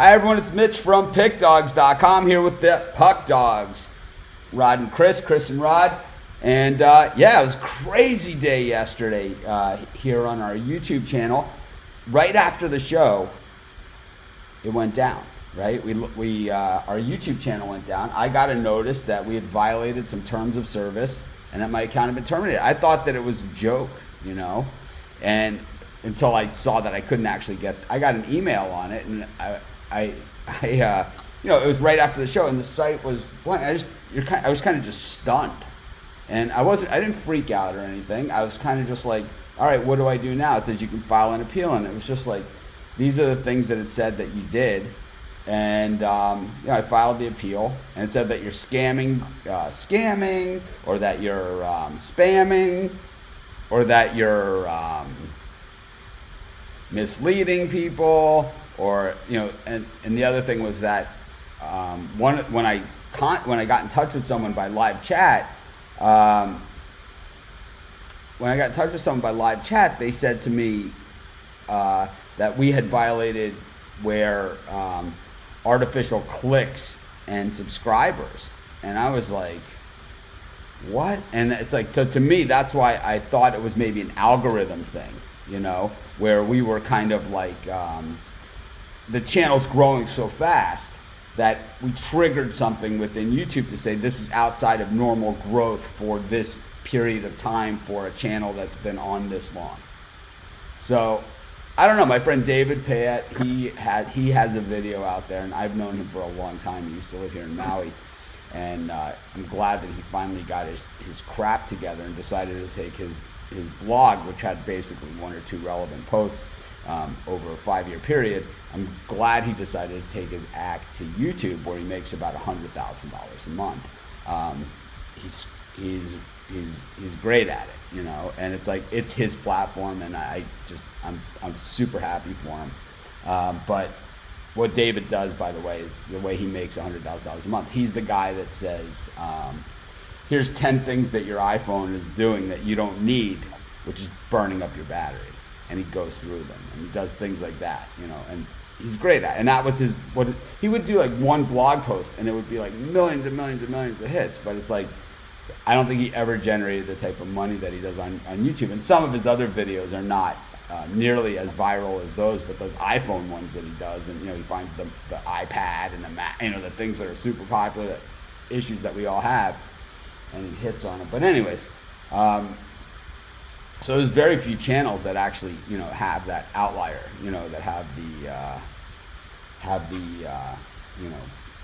Hi everyone, it's Mitch from PickDawgz.com here with the Puck Dogs. Rod and Chris and Rod. And it was a crazy day yesterday here on our YouTube channel. Right after the show, it went down, right? Our YouTube channel went down. I got a notice that we had violated some terms of service and that my account had been terminated. I thought that it was a joke, and until I saw that I couldn't actually I got an email on it, and it was right after the show, and the site was blank. I was kind of just stunned, and I didn't freak out or anything. I was kind of just like, all right, what do I do now? It says you can file an appeal, and it was just like, these are the things that it said that you did, and I filed the appeal, and it said that you're scamming, or that you're spamming, or that you're misleading people, or and the other thing was that when I got in touch with someone by live chat, they said to me that we had violated where artificial clicks and subscribers, and I was like, what? And it's like, so to me, that's why I thought it was maybe an algorithm thing, where we were kind of like, the channel's growing so fast that we triggered something within YouTube to say this is outside of normal growth for this period of time for a channel that's been on this long. So I don't know. My friend David Payette, he has a video out there, and I've known him for a long time. He used to live here in Maui, and I'm glad that he finally got his crap together and decided to take his blog, which had basically one or two relevant posts over a 5-year period. I'm glad he decided to take his act to YouTube, where he makes about $100,000 a month. He's great at it, and it's like, it's his platform, and I'm super happy for him. But what David does, by the way, is the way he makes $100,000 a month. He's the guy that says, here's 10 things that your iPhone is doing that you don't need, which is burning up your battery. And he goes through them, and he does things like that, and he's great at it. And that was he would do like one blog post, and it would be like millions and millions and millions of hits. But it's like, I don't think he ever generated the type of money that he does on YouTube. And some of his other videos are not nearly as viral as those, but those iPhone ones that he does, and he finds the iPad and the Mac, the things that are super popular, issues that we all have, and he hits on it. But anyways, so there's very few channels that actually have that outlier, that have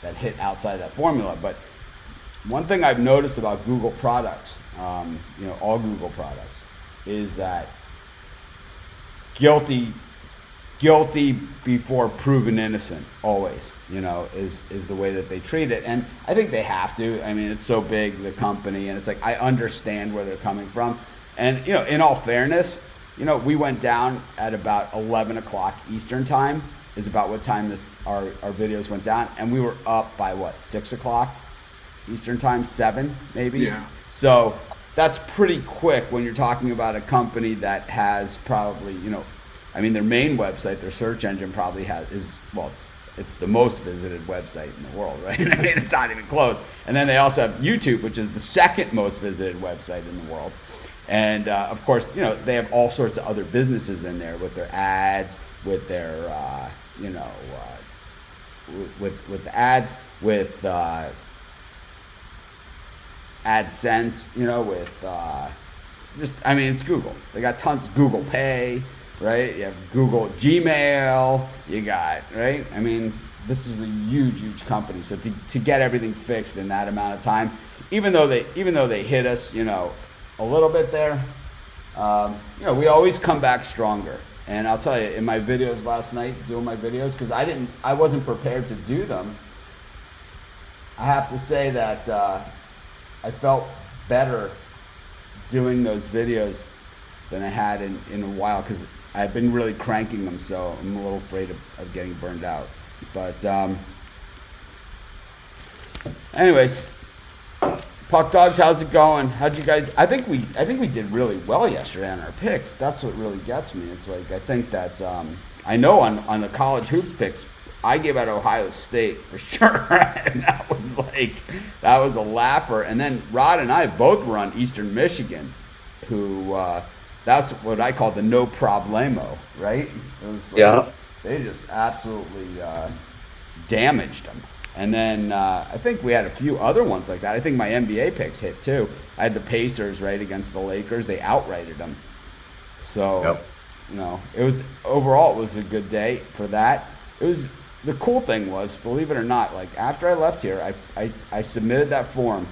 that hit outside that formula. But one thing I've noticed about Google products, all Google products, is that guilty before proven innocent, always, is the way that they treat it. And I think they have to. I mean, it's so big, the company, and it's like, I understand where they're coming from. And, in all fairness, we went down at about 11 o'clock Eastern time, is about what time our videos went down. And we were up by, 6 o'clock Eastern time, 7 maybe? Yeah. So that's pretty quick when you're talking about a company that has probably, their main website, their search engine probably it's the most visited website in the world, right? It's not even close. And then they also have YouTube, which is the second most visited website in the world. And of course, they have all sorts of other businesses in there with their ads, with their, with the ads, with AdSense, it's Google. They got tons of Google Pay, right? You have Google Gmail, you got, right? This is a huge company. So to get everything fixed in that amount of time, even though they hit us, a little bit there, we always come back stronger. And I'll tell you, in my videos last night, doing my videos, because I wasn't prepared to do them, I have to say that I felt better doing those videos than I had in a while, because I've been really cranking them, so I'm a little afraid of getting burned out. But anyways, Puck Dawgz, how's it going? How'd you guys? I think we did really well yesterday on our picks. That's what really gets me. It's like, I think that I know on the college hoops picks, I gave out Ohio State for sure. And that was a laugher. And then Rod and I both were on Eastern Michigan, who that's what I call the no problemo, right? It was they just absolutely damaged them. And then I think we had a few other ones like that. I think my NBA picks hit too. I had the Pacers right against the Lakers. They outrighted them. So, it was overall it was a good day for that. It was the cool thing was, believe it or not, like after I left here, I submitted that form.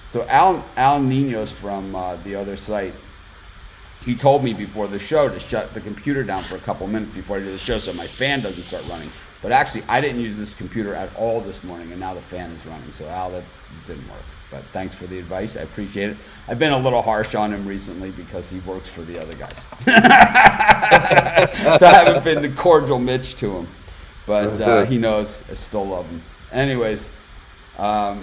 So Al Ninos from the other site, he told me before the show to shut the computer down for a couple minutes before I do the show so my fan doesn't start running. But actually, I didn't use this computer at all this morning, and now the fan is running. So, Al, that didn't work. But thanks for the advice. I appreciate it. I've been a little harsh on him recently because he works for the other guys. So I haven't been the cordial Mitch to him. But he knows I still love him. Anyways, I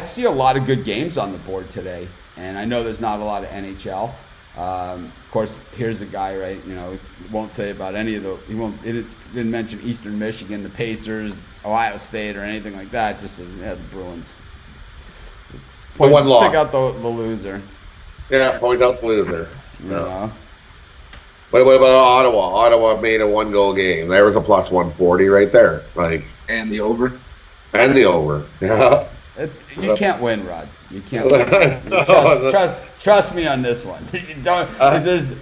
see a lot of good games on the board today, and I know there's not a lot of NHL. Of course, here's a guy, right? He won't say about any of he didn't mention Eastern Michigan, the Pacers, Ohio State, or anything like that. Just says, the Bruins. Let's pick out the loser. Yeah, point out the loser. No. What about Ottawa? Ottawa made a 1-goal game. There was a plus 140 right there. And the over. Yeah. You can't win, Rod. You can't win. Trust me on this one.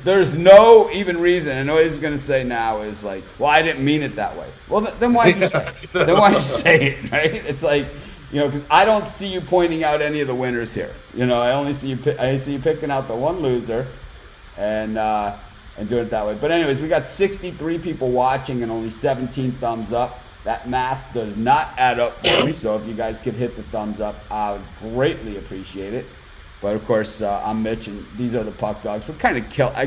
There's no even reason. And what he's going to say now is like, well, I didn't mean it that way. Well, then why'd you say it? Then why'd you say it, right? It's like, because I don't see you pointing out any of the winners here. I only see you. I see you picking out the one loser, and doing it that way. But anyways, we got 63 people watching and only 17 thumbs up. That math does not add up for me, so if you guys could hit the thumbs up, I would greatly appreciate it. But of course, I'm Mitch, and these are the Puck Dawgz. I'm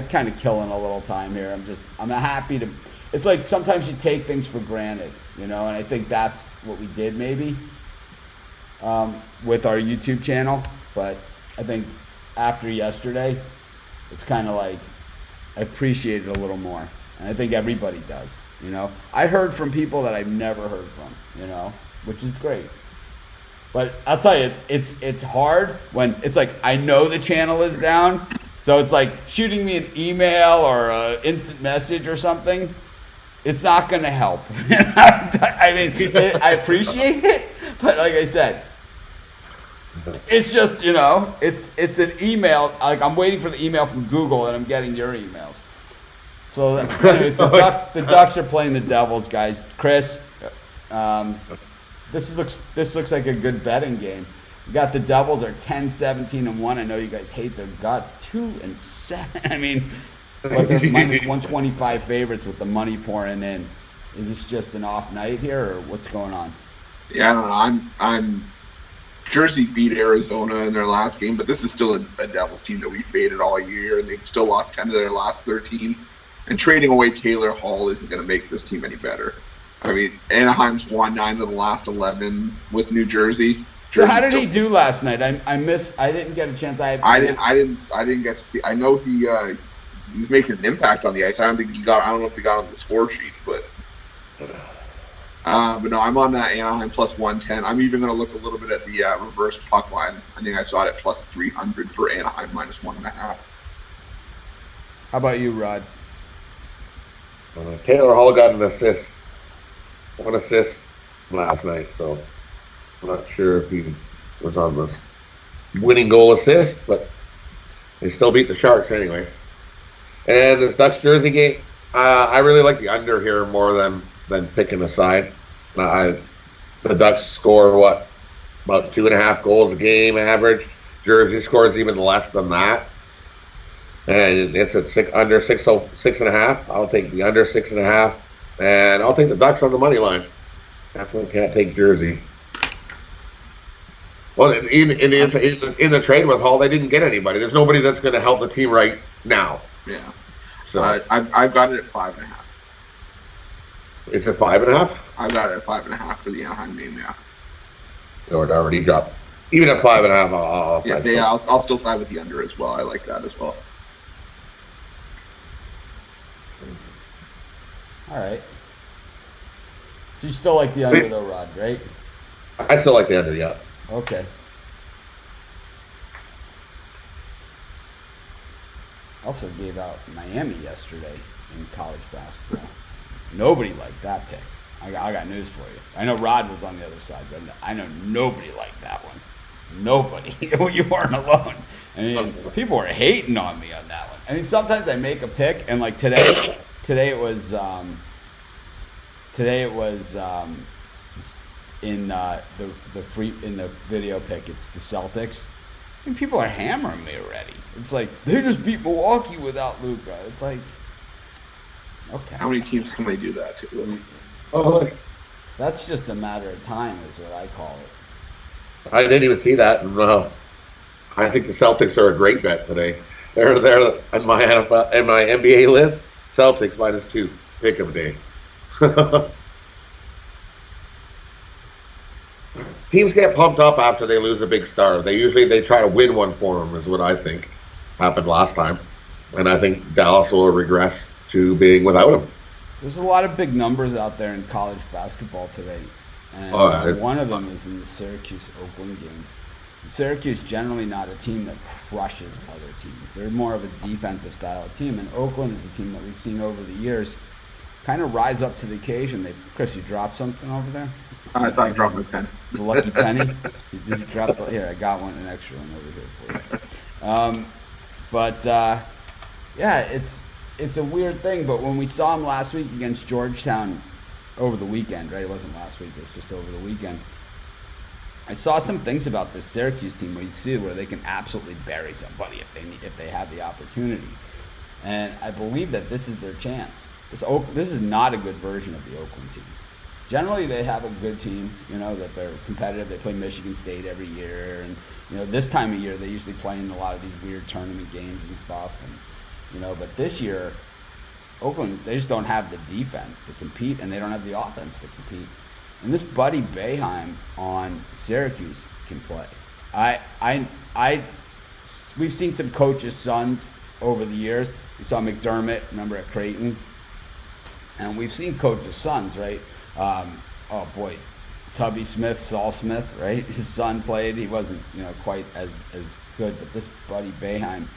kind of killing a little time here. I'm happy to. It's like sometimes you take things for granted, and I think that's what we did maybe with our YouTube channel. But I think after yesterday, it's kind of like I appreciate it a little more. And I think everybody does, I heard from people that I've never heard from, which is great. But I'll tell you, it's hard when it's like I know the channel is down, so it's like shooting me an email or an instant message or something. It's not going to help. I mean, I appreciate it, but like I said, it's just it's an email. Like I'm waiting for the email from Google, and I'm getting your emails. So anyways, the Ducks are playing the Devils, guys. Chris, this looks like a good betting game. You got the Devils are 10-17-1. I know you guys hate their guts. 2-7. I mean, but they're minus 125 favorites with the money pouring in. Is this just an off night here, or what's going on? Yeah, I don't know. I'm Jersey beat Arizona in their last game, but this is still a Devils team that we faded all year, and they've still lost 10 of their last 13. And trading away Taylor Hall isn't going to make this team any better. I mean, Anaheim's won 9 of the last 11 with New Jersey. So how did he do last night? I didn't get a chance. I didn't get to see. I know he was making an impact on the ice. I don't know if he got on the score sheet, but no, I'm on that Anaheim plus 110. I'm even going to look a little bit at the reverse puck line. I think I saw it at plus 300 for Anaheim minus 1.5. How about you, Rod? Taylor Hall got one assist last night, so I'm not sure if he was on this winning goal assist, but they still beat the Sharks anyways. And this Ducks Jersey game, I really like the under here more than picking a side. The Ducks score about 2.5 goals a game average. Jersey scores even less than that. And it's at under 6.5. I'll take the under 6.5, and I'll take the Ducks on the money line. Definitely can't take Jersey. Well, in the trade with Hall, they didn't get anybody. There's nobody that's going to help the team right now. Yeah. So I've got it at 5.5. It's at 5.5. I've got it at 5.5 for the Anaheim game. Yeah. So it already dropped. Even at 5.5, I'll still side with the under as well. I like that as well. All right. So you still like the under though, Rod, right? I still like the under, yeah. Okay. Also gave out Miami yesterday in college basketball. Nobody liked that pick. I got news for you. I know Rod was on the other side, but I know nobody liked that one. Nobody. You weren't alone. I mean, people were hating on me on that one. I mean, sometimes I make a pick, and like today it was in the video pick. It's the Celtics. I mean, people are hammering me already. It's like they just beat Milwaukee without Luka. It's like, okay. How many teams can they do that to? Oh, that's just a matter of time, is what I call it. I didn't even see that, and I think the Celtics are a great bet today. They're in my NBA list. Celtics -2. Pick 'em day. Teams get pumped up after they lose a big star. They try to win one for them, is what I think happened last time, and I think Dallas will regress to being without him. There's a lot of big numbers out there in college basketball today, and one of them is in the Syracuse-Oakland game. Syracuse generally not a team that crushes other teams. They're more of a defensive style of team, and Oakland is a team that we've seen over the years kind of rise up to the occasion. Chris, you dropped something over there? I thought I dropped my pen. The lucky penny? You dropped here. I got an extra one over here for you. Yeah, it's a weird thing, but when we saw him last week against Georgetown over the weekend, right? It wasn't last week, it was just over the weekend. I saw some things about this Syracuse team where you see where they can absolutely bury somebody if they have the opportunity. And I believe that this is their chance. This is not a good version of the Oakland team. Generally, they have a good team, that they're competitive. They play Michigan State every year. And, this time of year, they usually play in a lot of these weird tournament games and stuff. And, but this year, Oakland, they just don't have the defense to compete, and they don't have the offense to compete. And this Buddy Boeheim on Syracuse can play. We've seen some coaches' sons over the years. We saw McDermott, remember, at Creighton. And we've seen coaches' sons, right? Tubby Smith, Saul Smith, right? His son played. He wasn't, quite as good. But this Buddy Boeheim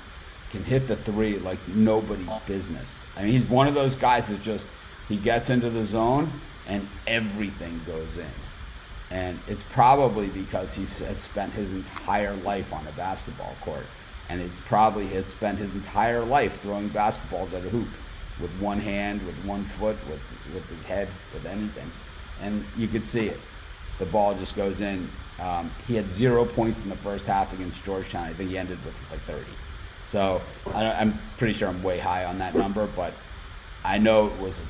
can hit the three like nobody's business. I mean, he's one of those guys that he gets into the zone and everything goes in. And it's probably because he has spent his entire life on a basketball court. And it's probably has spent his entire life throwing basketballs at a hoop with one hand, with one foot, with his head, with anything. And you could see it. The ball just goes in. He had 0 points in the first half against Georgetown. I think he ended with like 30. So I'm pretty sure I'm way high on that number, but I know it was a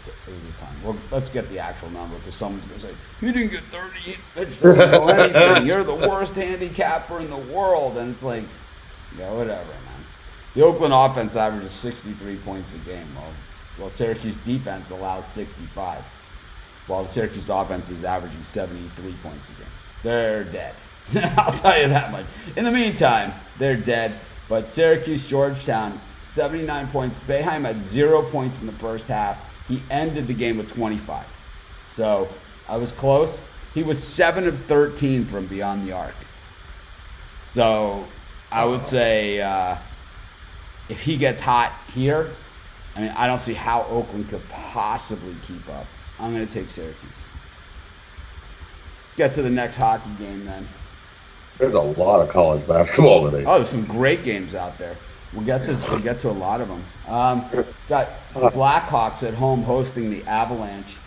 ton. Well, let's get the actual number, because someone's going to say, you didn't get 30. Mitch doesn't know anything. You're the worst handicapper in the world. And it's like, whatever, man. The Oakland offense averages 63 points a game. Well, Syracuse defense allows 65, while the Syracuse offense is averaging 73 points a game. They're dead. I'll tell you that much. In the meantime, they're dead. But Syracuse, Georgetown, 79 points. Boeheim had 0 points in the first half. He ended the game with 25. So I was close. He was 7 of 13 from beyond the arc. So I would say if he gets hot here, I mean, I don't see how Oakland could possibly keep up. I'm going to take Syracuse. Let's get to the next hockey game then. There's a lot of college basketball today. Oh, there's some great games out there. We'll get to a lot of them. Got the Blackhawks at home hosting the Avalanche.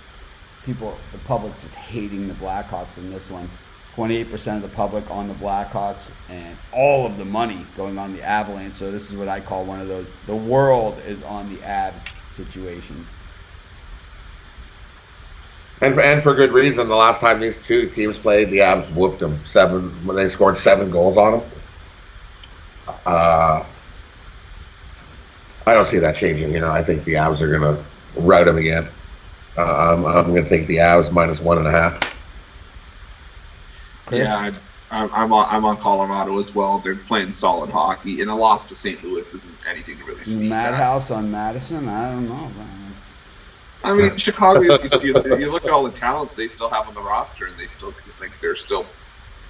The public just hating the Blackhawks in this one. 28% of the public on the Blackhawks, and all of the money going on the Avalanche. So this is what I call one of those, the world is on the Avs situations. And for good reason. The last time these two teams played, the Avs whooped them when they scored 7 goals on them. I don't see that changing. I think the Avs are going to rout them again. I'm going to take the Avs -1.5. Chris? Yeah, I'm on Colorado as well. They're playing solid hockey, and a loss to St. Louis isn't anything to really sneeze at. Madhouse on Madison? I don't know, man. I mean, Chicago. You look at all the talent they still have on the roster, and they're still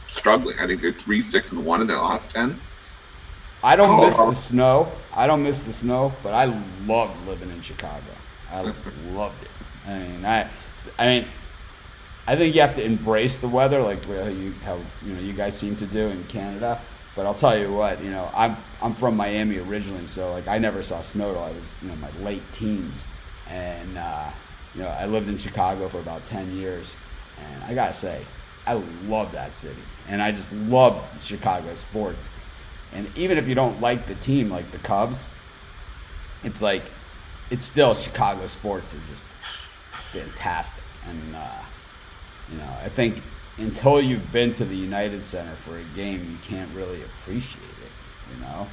struggling. I think they're 3-6-1 in their last 10. I don't miss the snow. But I loved living in Chicago. I loved it. I think you have to embrace the weather, like how you guys seem to do in Canada. But I'll tell you what, I'm from Miami originally, so like I never saw snow till I was my late teens, and I lived in Chicago for about 10 years, and I gotta say, I love that city, and I just love Chicago sports. And even if you don't like the team, like the Cubs, it's still Chicago sports are just fantastic. And I think until you've been to the United Center for a game, you can't really appreciate it. No.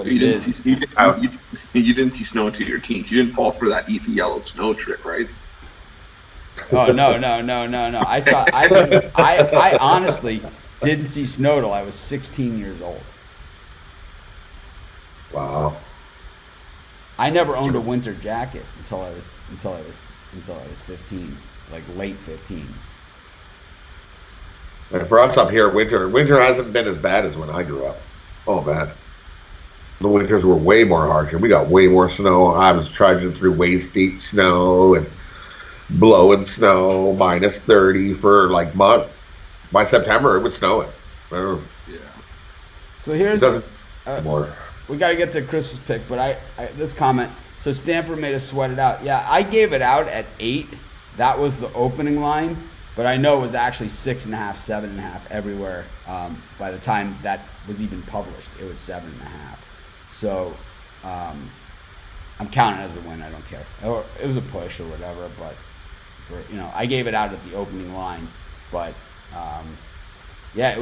You didn't see snow until your teens. You didn't fall for that eat the yellow snow trick, right? Oh no! I honestly didn't see snow till I was 16 years old. Wow. I never owned a winter jacket until I was 15, like late 15s. And for us up here, winter hasn't been as bad as when I grew up. Oh man, the winters were way more harsher. We got way more snow. I was trudging through waist deep snow and blowing snow, minus 30 for like months. By September, it was snowing. Yeah. So here's more. We got to get to Chris's pick, but this comment. So Stanford made us sweat it out. Yeah, I gave it out at 8. That was the opening line, but I know it was actually 6.5, 7.5 everywhere. By the time that was even published, it was 7.5. So I'm counting it as a win. I don't care. Or it was a push or whatever, but I gave it out at the opening line, but. It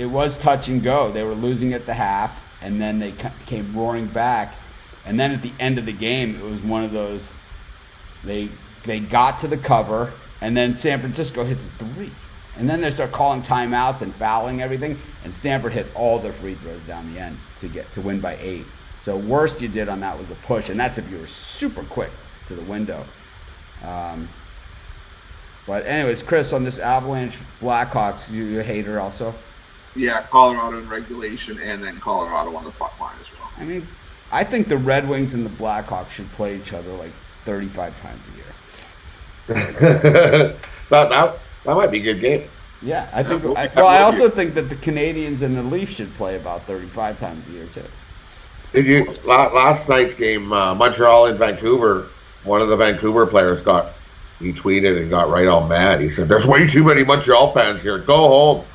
was touch and go. They were losing at the half, and then they came roaring back. And then at the end of the game, it was one of those. They got to the cover, and then San Francisco hits a 3, and then they start calling timeouts and fouling everything. And Stanford hit all their free throws down the end to win by 8. So worst you did on that was a push, and that's if you were super quick to the window. But anyways, Chris, on this Avalanche Blackhawks, you're a hater also? Yeah, Colorado in regulation, and then Colorado on the puck line as well. I mean, I think the Red Wings and the Blackhawks should play each other like 35 times a year. that might be a good game. Yeah, I think. I also think that the Canadians and the Leafs should play about 35 times a year too. Did you last night's game, Montreal and Vancouver? One of the Vancouver players he tweeted and got right all mad. He said, "There's way too many Montreal fans here. Go home."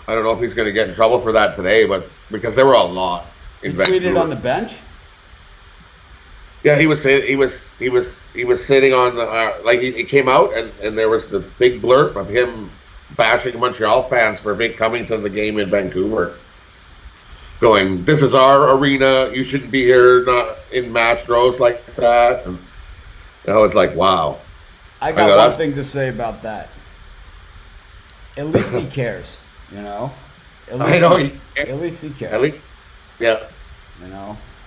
I don't know if he's going to get in trouble for that today, but because there were a lot in Vancouver. He tweeted on the bench. Yeah, he was sitting on the he came out and there was the big blurb of him bashing Montreal fans for coming to the game in Vancouver, going, "This is our arena. You shouldn't be here, not in mass droves like that." And it's like, wow. I got one thing to say about that. At least he cares, At least he cares. At least, yeah.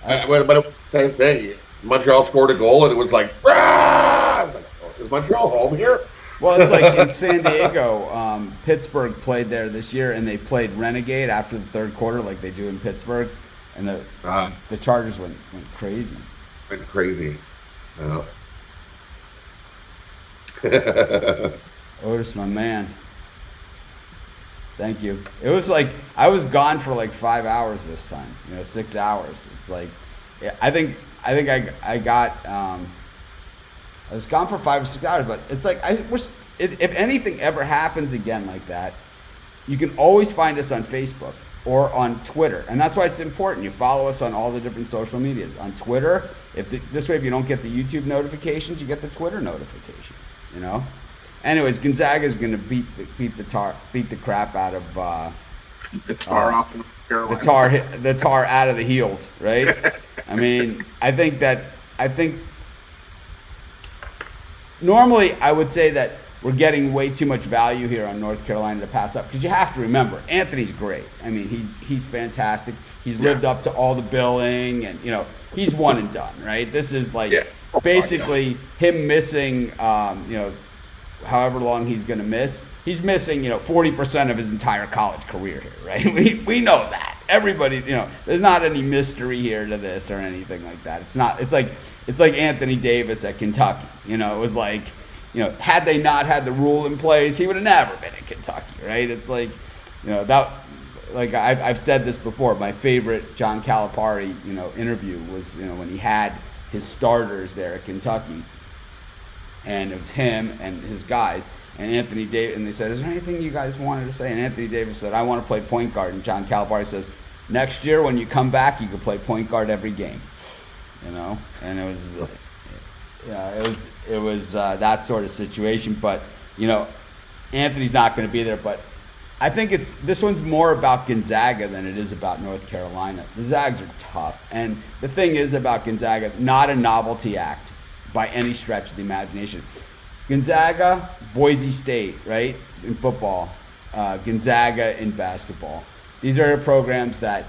But same thing. Montreal scored a goal, and it was like, "Rah!" Is Montreal home here? Well, it's like in San Diego, Pittsburgh played there this year, and they played Renegade after the third quarter, like they do in Pittsburgh, and the Chargers went crazy. Went crazy. Yeah. Otis, my man. Thank you. It was like I was gone for like 5 hours this time. 6 hours. It's like I think I got I was gone for 5 or 6 hours, but it's like I wish if anything ever happens again like that, you can always find us on Facebook or on Twitter, and that's why it's important. You follow us on all the different social medias. On Twitter, this way, if you don't get the YouTube notifications, you get the Twitter notifications. Anyways, Gonzaga is going to beat the crap out of the tar off in Carolina. The tar out of the heels, right? I mean, I think normally I would say that we're getting way too much value here on North Carolina to pass up, because you have to remember, Anthony's great. I mean, he's fantastic. He's lived up to all the billing, and he's one and done, right? This is basically him missing, however long he's going to miss. He's missing, 40% of his entire college career here, right? We know that. Everybody, there's not any mystery here to this or anything like that. It's not. It's like Anthony Davis at Kentucky. It was like, had they not had the rule in place, he would have never been at Kentucky, right? It's like, that. Like I've said this before. My favorite John Calipari, interview was, when he had his starters there at Kentucky, and it was him and his guys. And Anthony Davis, and they said, "Is there anything you guys wanted to say?" And Anthony Davis said, "I want to play point guard." And John Calipari says, "Next year when you come back, you can play point guard every game." And it was that sort of situation. But Anthony's not going to be there. But I think this one's more about Gonzaga than it is about North Carolina. The Zags are tough, and the thing is about Gonzaga, not a novelty act by any stretch of the imagination. Gonzaga, Boise State, right, in football, Gonzaga in basketball. These are programs that,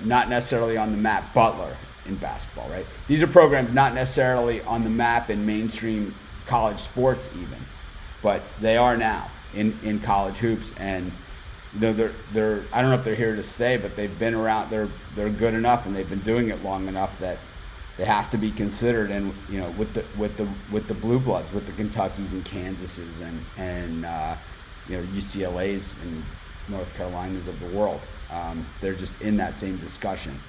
not necessarily on the map. Butler in basketball, right? These are programs not necessarily on the map in mainstream college sports even, but they are now in college hoops. And they're I don't know if they're here to stay, but they've been around. They're good enough, and they've been doing it long enough that they have to be considered, and with the blue bloods, with the Kentuckys and Kansases and UCLA's and North Carolinas of the world. They're just in that same discussion.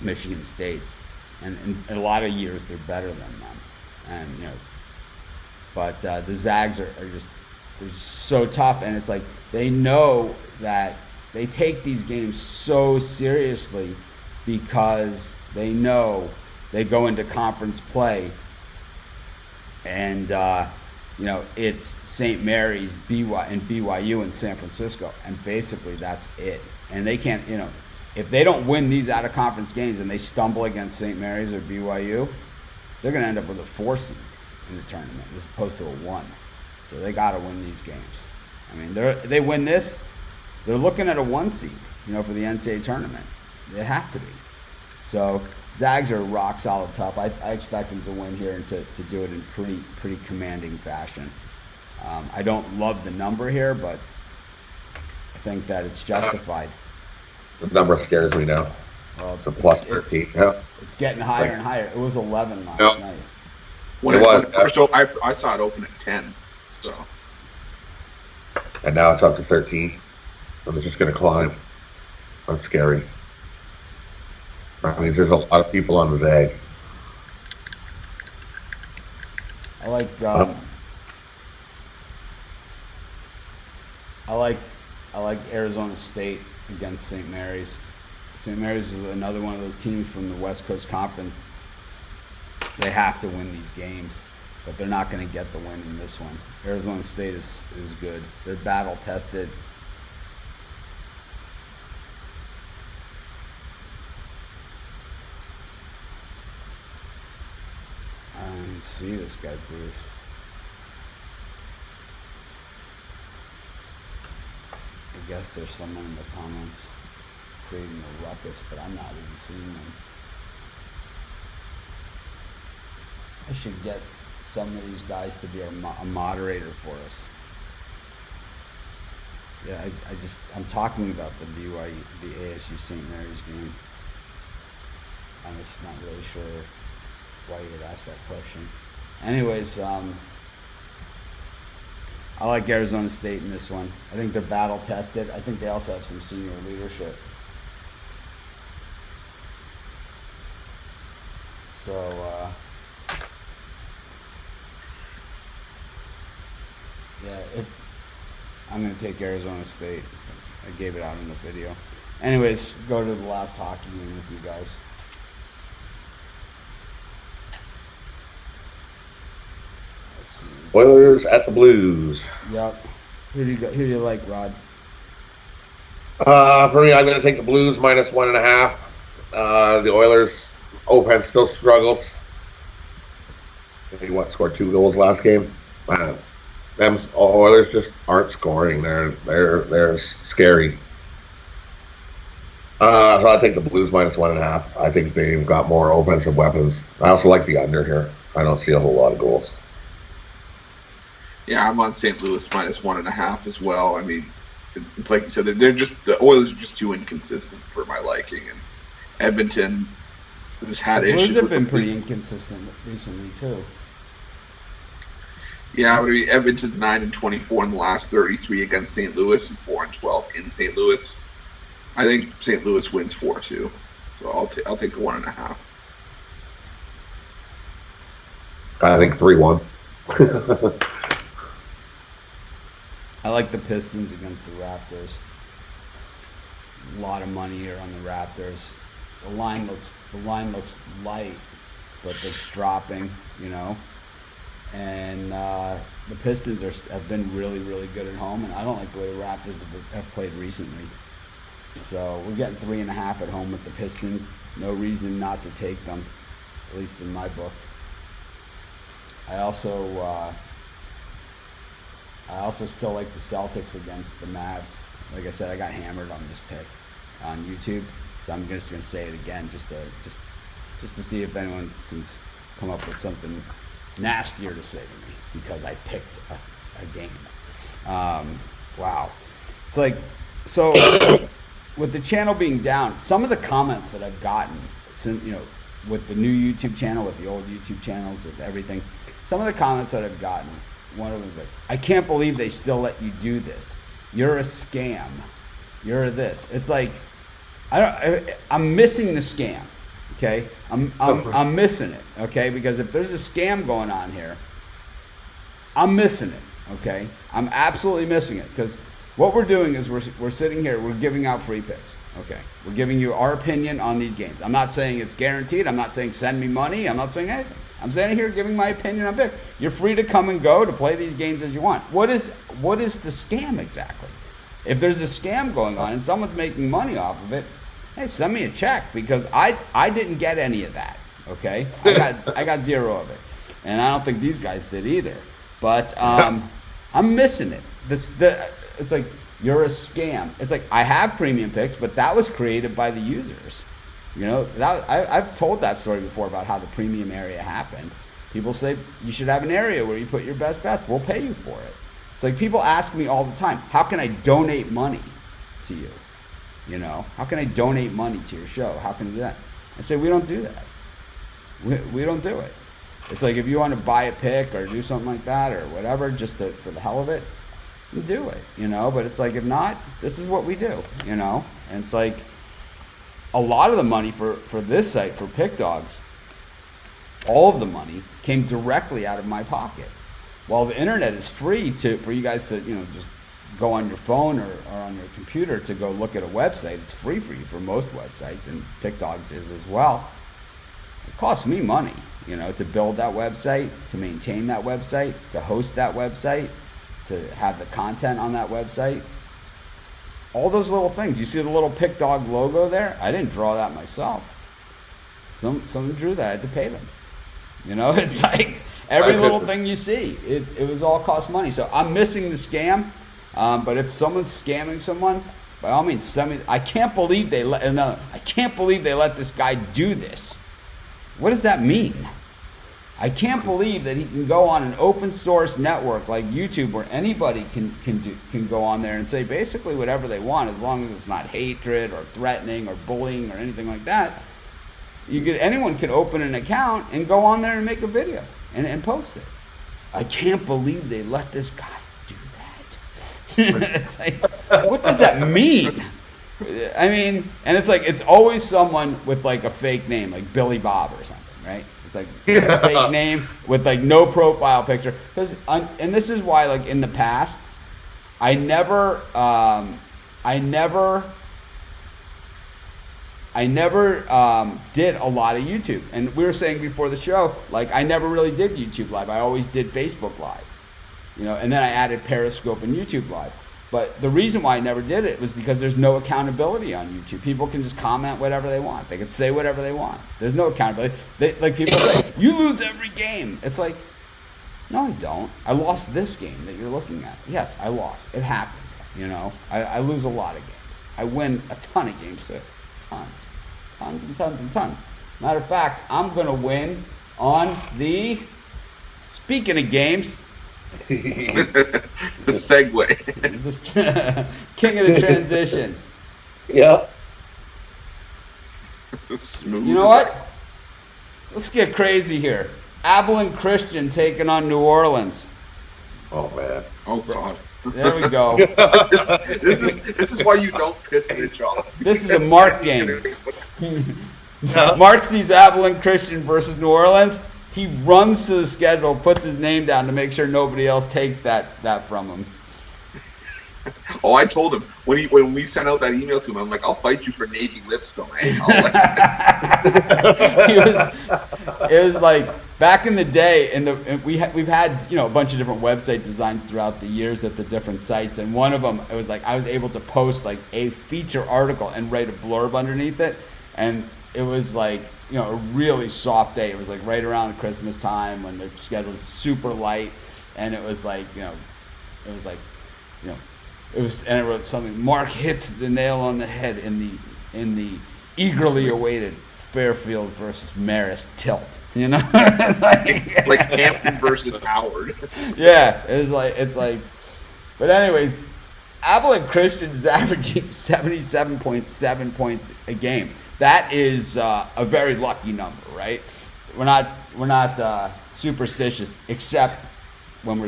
Michigan State's, and in a lot of years they're better than them, and but the Zags are just, they're so tough, and it's like they know that they take these games so seriously because they know they go into conference play, and it's St. Mary's, BYU, and San Francisco, and basically that's it. And they can't, if they don't win these out of conference games and they stumble against St. Mary's or BYU, they're going to end up with a 4 seed in the tournament as opposed to a 1. So they got to win these games. I mean, they win this, they're looking at a 1 seed, for the NCAA tournament. They have to be. So Zags are rock solid tough. I expect them to win here and to do it in pretty commanding fashion. I don't love the number here, but I think that it's justified. The number scares me now. Well, it's a plus 13. Yeah. It's getting higher and higher. It was 11 last night. When it was. I saw it open at 10. So. And now it's up to 13. And it's just going to climb. That's scary. I mean, there's a lot of people on the Zags. I like Arizona State against St. Mary's. St. Mary's is another one of those teams from the West Coast Conference. They have to win these games, but they're not going to get the win in this one. Arizona State is good. They're battle tested. I don't even see this guy, Bruce. I guess there's someone in the comments creating a ruckus, but I'm not even seeing them. I should get some of these guys to be a moderator for us. Yeah, I'm talking about the BYU, the ASU St. Mary's game. I'm just not really sure why you would ask that question. Anyways, I like Arizona State in this one. I think they're battle tested. I think they also have some senior leadership. So, I'm going to take Arizona State. I gave it out in the video. Anyways, go to the last hockey game with you guys. Oilers at the Blues. Yep. Who do you like, Rod? For me, I'm going to take the Blues minus 1.5. The Oilers offense still struggles. They scored 2 goals last game. them Oilers just aren't scoring. They're scary. So I think the Blues -1.5. I think they've got more offensive weapons. I also like the under here. I don't see a whole lot of goals. Yeah, I'm on St. Louis -1.5 as well. I mean, it's like you said, the Oilers are just too inconsistent for my liking, and Edmonton has had The issues. Blues have been pretty inconsistent recently too. Yeah, I mean, Edmonton's 9-24 in the last 33 against St. Louis and 4-12 in St. Louis. I think St. Louis wins 4-2, so I'll take the 1.5. I think 3-1. I like the Pistons against the Raptors. A lot of money here on the Raptors. The line looks light, but it's dropping, you know. And the Pistons have been really, really good at home, and I don't like the way the Raptors have played recently. So we're getting 3.5 at home with the Pistons. No reason not to take them, at least in my book. I also still like the Celtics against the Mavs. Like I said, I got hammered on this pick on YouTube, so I'm just gonna say it again, just to see if anyone can come up with something nastier to say to me because I picked a game. Wow, it's like so. With the channel being down, some of the comments that I've gotten, with the new YouTube channel, with the old YouTube channels, with everything, some of the comments that I've gotten, one of them was like, "I can't believe they still let you do this. You're a scam. You're this." It's like, I'm missing the scam. Okay, I'm missing it. Okay, because if there's a scam going on here, I'm missing it. Okay, I'm absolutely missing it because. What we're doing is we're sitting here, we're giving out free picks, okay? We're giving you our opinion on these games. I'm not saying it's guaranteed. I'm not saying send me money. I'm not saying anything. I'm sitting here giving my opinion on picks. You're free to come and go to play these games as you want. What is the scam exactly? If there's a scam going on and someone's making money off of it, hey, send me a check because I didn't get any of that, okay? I got zero of it. And I don't think these guys did either. But I'm missing it. It's like, you're a scam. It's like, I have premium picks, but that was created by the users. You know, I've told that story before about how the premium area happened. People say, you should have an area where you put your best bets. We'll pay you for it. It's like, people ask me all the time, how can I donate money to you? You know, how can I donate money to your show? How can I do that? I say, we don't do that. We don't do it. It's like, if you want to buy a pick or do something like that or whatever, just for the hell of it, do it, you know. But it's like, if not, this is what we do, you know. And it's like, a lot of the money for this site, for Pick Dawgz, all of the money came directly out of my pocket. While the internet is free for you guys to, you know, just go on your phone or on your computer to go look at a website. It's free for you for most websites, and Pick Dawgz is as well. It costs me money, you know, to build that website, to maintain that website, to host that website, to have the content on that website. All those little things. You see the little Pick Dawgz logo there? I didn't draw that myself. Someone drew that. I had to pay them. You know, it's like every little thing you see. It was all cost money. So I'm missing the scam. But if someone's scamming someone, by all means, send me. I can't believe they let this guy do this. What does that mean? I can't believe that he can go on an open source network like YouTube where anybody can go on there and say basically whatever they want, as long as it's not hatred or threatening or bullying or anything like that. Anyone can open an account and go on there and make a video and post it. I can't believe they let this guy do that. It's like, what does that mean? I mean, and it's like, it's always someone with like a fake name, like Billy Bob or something, right? It's like a fake name with like no profile picture. And this is why, like, in the past, I never did a lot of YouTube. And we were saying before the show, like, I never really did YouTube Live. I always did Facebook Live, you know, and then I added Periscope and YouTube Live. But the reason why I never did it was because there's no accountability on YouTube. People can just comment whatever they want. They can say whatever they want. There's no accountability. Like people say, you lose every game. It's like, No, I don't. I lost this game that you're looking at. Yes, I lost. It happened. I lose a lot of games. I win a ton of games, so tons and tons and tons. Matter of fact, I'm going to win on the, speaking of games, The segue. King of the transition. Yeah. Smooth. You know what? Let's get crazy here. Abilene Christian taking on New Orleans. Oh man. Oh God. There we go. This is why you don't piss Mitch off. This is a Mark game. Mark sees Abilene Christian versus New Orleans. He runs to the schedule, puts his name down to make sure nobody else takes that from him. Oh, I told him when we sent out that email to him, I'm like, I'll fight you for Navy Lipstone. It was like back in the day, and we've had a bunch of different website designs throughout the years at the different sites, and one of them, it was like I was able to post like a feature article and write a blurb underneath it, and it was like a really soft day. It was like right around Christmas time when the schedule was super light, and it was like and I wrote something. Mark hits the nail on the head in the eagerly awaited Fairfield versus Marist tilt. It's like Hampton versus Howard. Yeah, it's like. But anyways, Abilene Christian is averaging 77.7 points a game. That is a very lucky number, right? We're not superstitious, except when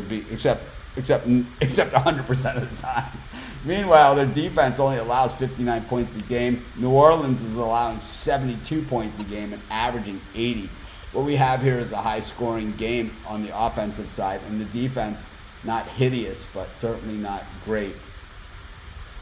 except 100% of the time. Meanwhile, their defense only allows 59 points a game. New Orleans is allowing 72 points a game and averaging 80. What we have here is a high-scoring game on the offensive side, and the defense, not hideous, but certainly not great.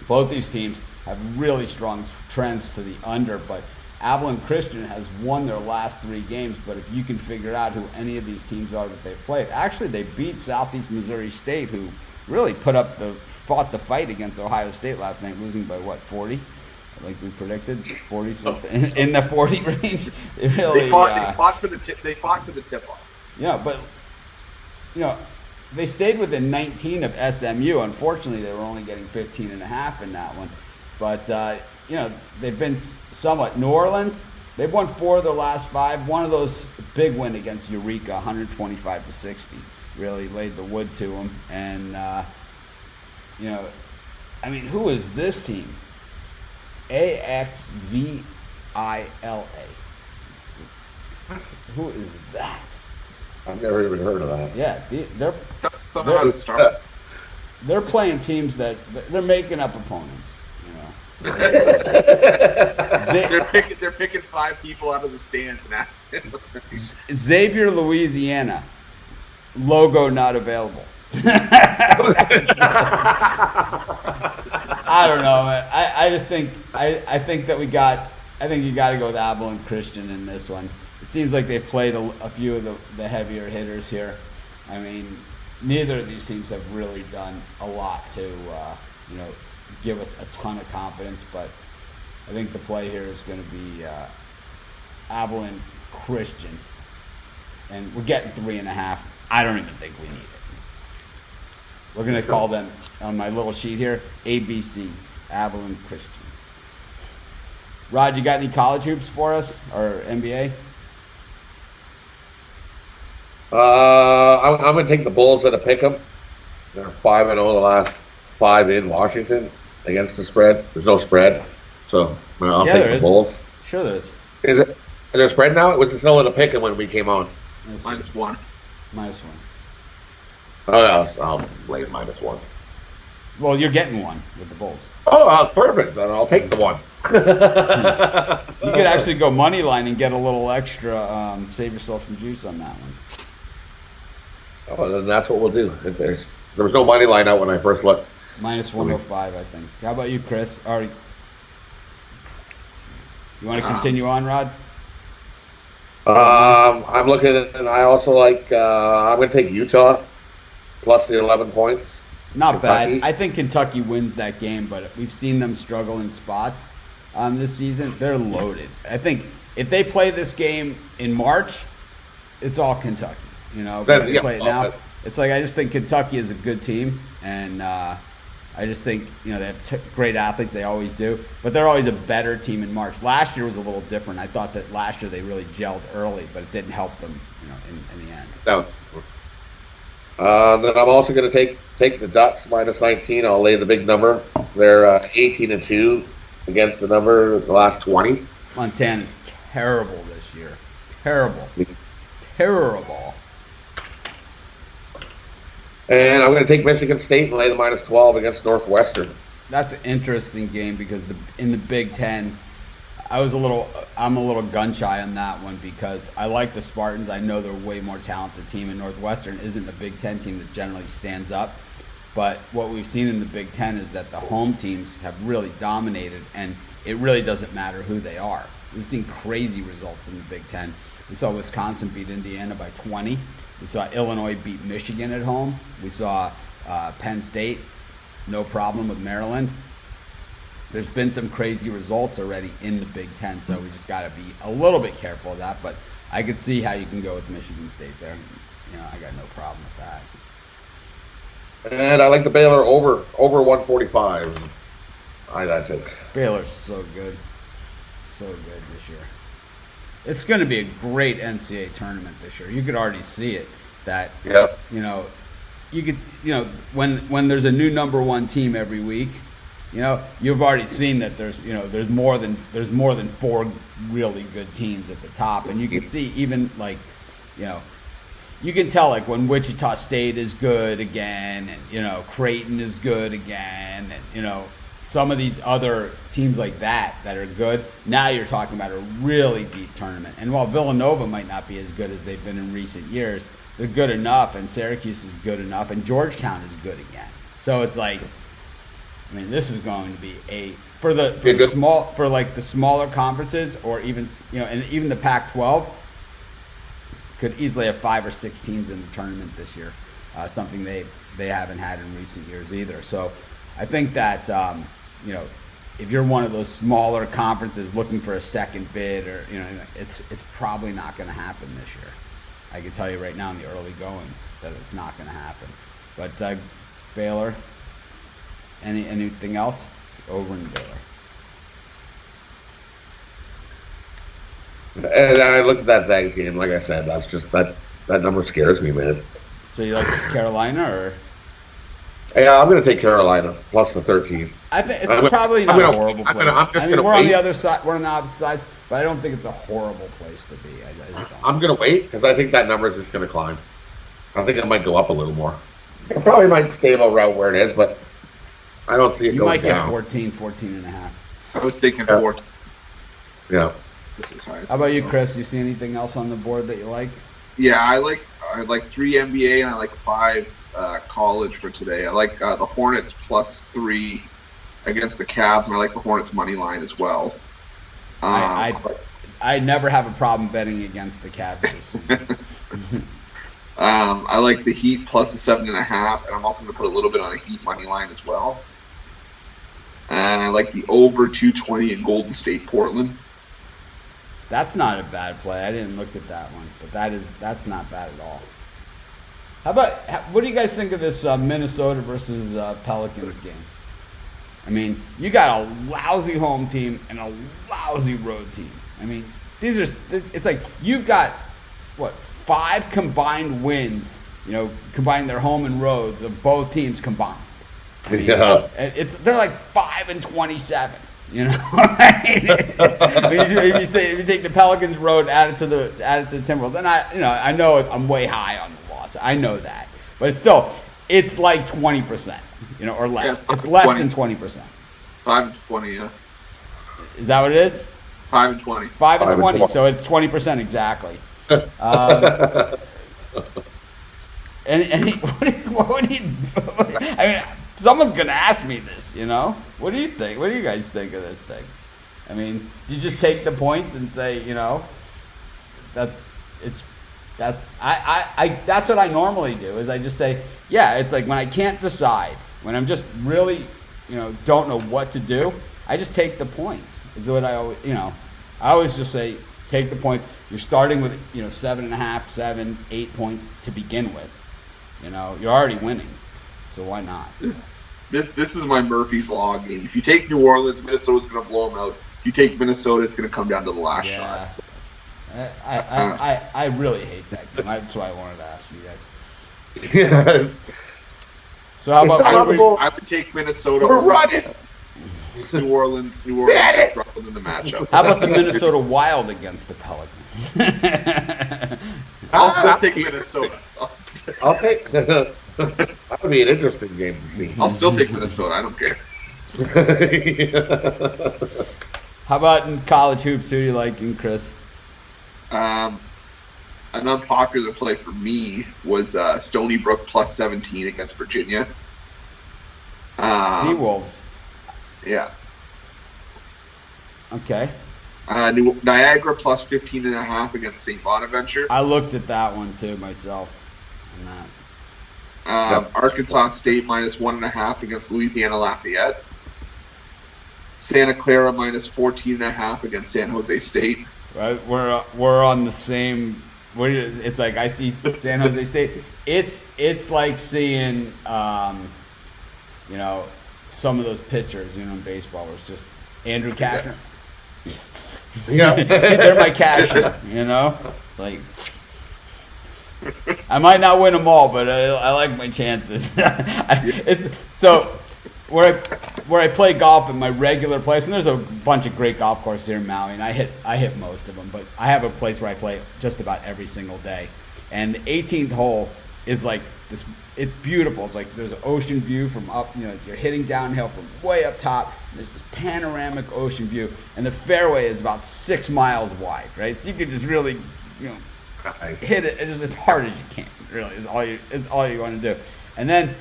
Both these teams have really strong trends to the under, but Abilene Christian has won their last 3 games, but if you can figure out who any of these teams are that they've played, actually they beat Southeast Missouri State, who really fought the fight against Ohio State last night, losing by 40? Like we predicted, 40 something in the 40 range. They fought for the tip off. Yeah, but they stayed within 19 of SMU. Unfortunately, they were only getting 15.5 in that one. But they've been somewhat. New Orleans, they've won 4 of their last 5. One of those, big win against Eureka, 125-60, really laid the wood to them. And who is this team? AXVILA. Who is that? I've never even heard of that. Yeah, they're playing teams that they're making up opponents. They're picking 5 people out of the stands and asking. Xavier, Louisiana. Logo not available. I don't know, man. I just think I think you got to go with Abilene Christian in this one. It seems like they've played a few of the heavier hitters here. I mean, neither of these teams have really done a lot to give us a ton of confidence, but I think the play here is going to be Abilene Christian, and we're getting 3.5. I don't even think we need it. We're going to call them, on my little sheet here, ABC, Abilene Christian. Rod, you got any college hoops for us, or NBA? I'm going to take the Bulls at a pick'em. They're 5-0 the last 5 in Washington against the spread. There's no spread, so I'll take the Bulls. Sure there is. Is there a spread now? It was still at a pick'em when we came on. -1. -1. Oh, yeah, I'll lay it -1. Well, you're getting 1 with the Bulls. Oh, perfect. Then I'll take the 1. You could actually go money line and get a little extra, save yourself some juice on that one. Oh, then that's what we'll do. There was no money line out when I first looked. -105, I think. How about you, Chris? You want to continue on, Rod? I'm looking at, and I also like, I'm going to take Utah plus the 11 points. Not bad. I think Kentucky wins that game, but we've seen them struggle in spots this season. They're loaded. I think if they play this game in March, it's all Kentucky. But if they play it now, it's like I just think Kentucky is a good team, and I just think they have great athletes. They always do, but they're always a better team in March. Last year was a little different. I thought that last year they really gelled early, but it didn't help them, in the end. No. Then I'm also going to take the Ducks minus 19. I'll lay the big number. They're 18-2 against the number the last 20. Montana's terrible this year. Terrible. And I'm going to take Michigan State and lay the minus 12 against Northwestern. That's an interesting game because in the Big Ten, I'm a little gun shy on that one because I like the Spartans. I know they're a way more talented team, and Northwestern isn't a Big Ten team that generally stands up. But what we've seen in the Big Ten is that the home teams have really dominated, and it really doesn't matter who they are. We've seen crazy results in the Big Ten. We saw Wisconsin beat Indiana by 20. We saw Illinois beat Michigan at home. We saw Penn State, no problem with Maryland. There's been some crazy results already in the Big Ten, so we just got to be a little bit careful of that. But I could see how you can go with Michigan State there. I got no problem with that. And I like the Baylor over 145. I took. Baylor's so good this year. It's going to be a great NCAA tournament this year. You could already see it. That yep. You could when there's a new number one team every week. You've already seen that there's more than four really good teams at the top, and you can see even you can tell when Wichita State is good again, and Creighton is good again, and some of these other teams like that are good. Now you're talking about a really deep tournament, and while Villanova might not be as good as they've been in recent years, they're good enough, and Syracuse is good enough, and Georgetown is good again. So it's this is going to be for the smaller conferences, or even and even the Pac-12 could easily have 5 or 6 teams in the tournament this year, something they haven't had in recent years either. So I think that if you're one of those smaller conferences looking for a second bid, or it's probably not going to happen this year. I can tell you right now in the early going that it's not going to happen. But Baylor. Anything else? Over in Baylor. And I looked at that Zags game. Like I said, that's just that number scares me, man. So you like Carolina, or? Yeah, I'm going to take Carolina plus the 13. I think it's probably not a horrible place. We're on the other side. We're on the opposite sides, but I don't think it's a horrible place to be. I'm going to wait because I think that number is just going to climb. I think it might go up a little more. It probably might stay about right where it is, but I don't see it going down. You might get 14 and a half. I was thinking 14. Yeah. How about you, Chris? You see anything else on the board that you like? Yeah, I like 3 NBA and I like 5 college for today. I like the Hornets plus 3 against the Cavs, and I like the Hornets money line as well. I never have a problem betting against the Cavs this season. I like the Heat plus the 7.5, and I'm also going to put a little bit on the Heat money line as well. And I like the over 220 in Golden State Portland. That's not a bad play. I didn't look at that one, but that's not bad at all. What do you guys think of this Minnesota versus Pelicans game? I mean, you got a lousy home team and a lousy road team. I mean, it's like you've got 5 combined wins, combining their home and roads of both teams combined. I mean, they're like 5-27. If you take the Pelicans road, add it to the Timberwolves, and I know I'm way high on the loss. I know that, but it's like 20%, or less. Yeah, it's less than 20%. 5-20, yeah. Is that what it is? 5-20. 5-20. So it's 20% exactly. What do you? I mean, someone's gonna ask me this. What do you think? What do you guys think of this thing? I mean, you just take the points and say, that's what I normally do. Is I just say, yeah, it's like when I can't decide, when I'm just really, don't know what to do, I just take the points. Is what I always, I always just say, take the points. You're starting with 7.5, 7, 8 points to begin with. You know, you're already winning, so why not? This is my Murphy's Law game. If you take New Orleans, Minnesota's going to blow them out. If you take Minnesota, it's going to come down to the last shot. So. I really hate that game. That's why I wanted to ask you guys. Yes. So how about I would take Minnesota. We're running. New Orleans struggling in the matchup. How about the Minnesota Wild against the Pelicans? I'll still take Minnesota. I'll take. That would be an interesting game to see. I'll still take Minnesota. I don't care. How about in college hoops? Who do you like, Chris? An unpopular play for me was Stony Brook plus 17 against Virginia. Seawolves. Yeah. Okay. Niagara plus 15.5 against St. Bonaventure. I looked at that one too myself. On that. Arkansas State minus 1.5 against Louisiana Lafayette. Santa Clara minus 14.5 against San Jose State. Right, we're on the same. It's like I see San Jose State. It's like seeing you know, some of those pitchers, you know, in baseball, where it's just Andrew Cashner. Yeah. They're my Cashner, you know. It's like I might not win them all, but I like my chances. It's so where I play golf in my regular place, and there's a bunch of great golf courses here in Maui, and I hit most of them, but I have a place where I play just about every single day, and the 18th hole is like this. It's beautiful. It's like there's an ocean view from up, you know, you're hitting downhill from way up top. And there's this panoramic ocean view, and the fairway is about 6 miles wide, right? So you can just really, you know, hit it just as hard as you can. Really, it's all you want to do. And then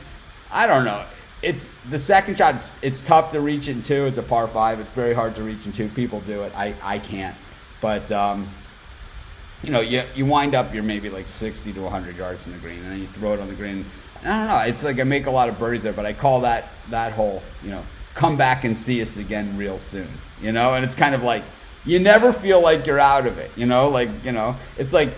I don't know. It's the second shot. It's tough to reach in two. It's a par 5. It's very hard to reach in two. People do it. I can't. But you know, you wind up, you're maybe like 60 to 100 yards from the green, and then you throw it on the green. I don't know. It's like I make a lot of birdies there, but I call that hole, you know, come back and see us again real soon. You know, and it's kind of like you never feel like you're out of it. You know, like, you know, it's like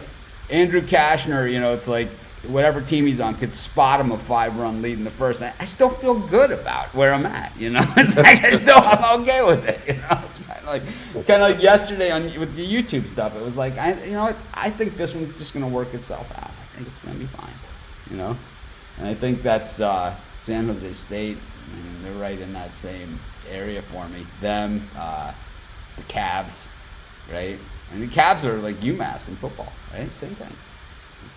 Andrew Cashner. You know, it's like whatever team he's on could spot him a 5-run lead in the first. I still feel good about where I'm at. You know, it's like I'm okay with it. You know, it's kind of like yesterday with the YouTube stuff. It was like you know what? I think this one's just gonna work itself out. I think it's gonna be fine. You know, and I think that's San Jose State. I mean, they're right in that same area for me. Them, the Cavs, right? And the Cavs are like UMass in football, right? Same thing.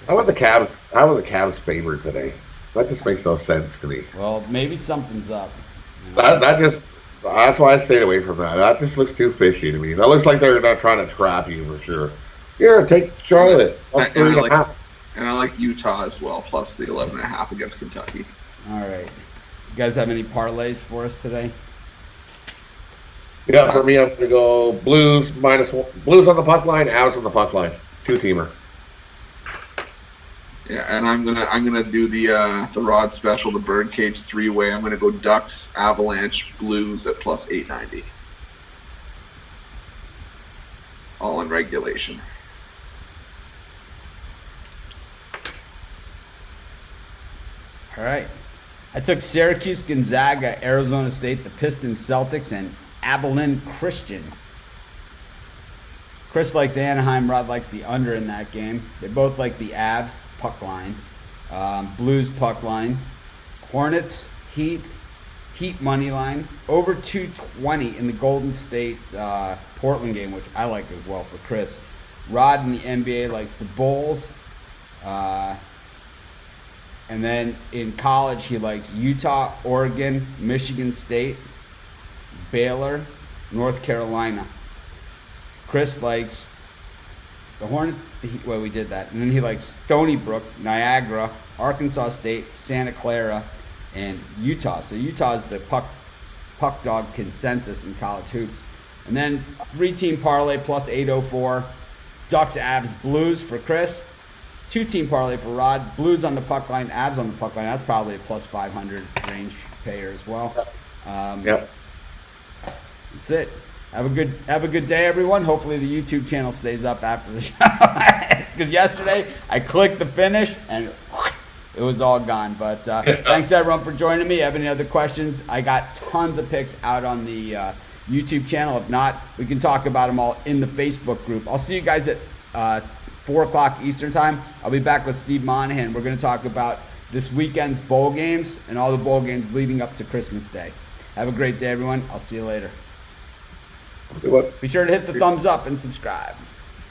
How about the Cavs? How was the Cavs favored today? That just makes no sense to me. Well, maybe something's up. You know? That's why I stayed away from that. That just looks too fishy to me. That looks like they're not trying to trap you for sure. Here, take Charlotte. And I like Utah as well, plus the 11.5 against Kentucky. All right. You guys have any parlays for us today? Yeah, for me, I'm going to go Blues -1. Blues on the puck line, Avs on the puck line. 2-teamer. Yeah, and I'm gonna do the Rod special, the Birdcage 3-way. I'm gonna go Ducks, Avalanche, Blues at plus 890. All in regulation. All right. I took Syracuse, Gonzaga, Arizona State, the Pistons, Celtics, and Abilene Christian. Chris likes Anaheim. Rod likes the under in that game. They both like the Avs puck line, Blues puck line, Hornets, Heat money line, over 220 in the Golden State Portland game, which I like as well for Chris. Rod in the NBA likes the Bulls, and then in college he likes Utah, Oregon, Michigan State, Baylor, North Carolina. Chris likes the Hornets. We did that. And then he likes Stony Brook, Niagara, Arkansas State, Santa Clara, and Utah. So Utah is the puck dog consensus in college hoops. And then 3-team parlay plus 804. Ducks, Avs, Blues for Chris. 2-team parlay for Rod. Blues on the puck line, Avs on the puck line. That's probably a plus 500 range payer as well. Yep. That's it. Have a good day, everyone. Hopefully the YouTube channel stays up after the show. Because yesterday I clicked the finish and it it was all gone. But thanks everyone for joining me. Have any other questions? I got tons of picks out on the YouTube channel. If not, we can talk about them all in the Facebook group. I'll see you guys at 4 o'clock Eastern time. I'll be back with Steve Monahan. We're going to talk about this weekend's bowl games and all the bowl games leading up to Christmas Day. Have a great day, everyone. I'll see you later. Good luck. Be sure to hit the thumbs up and subscribe.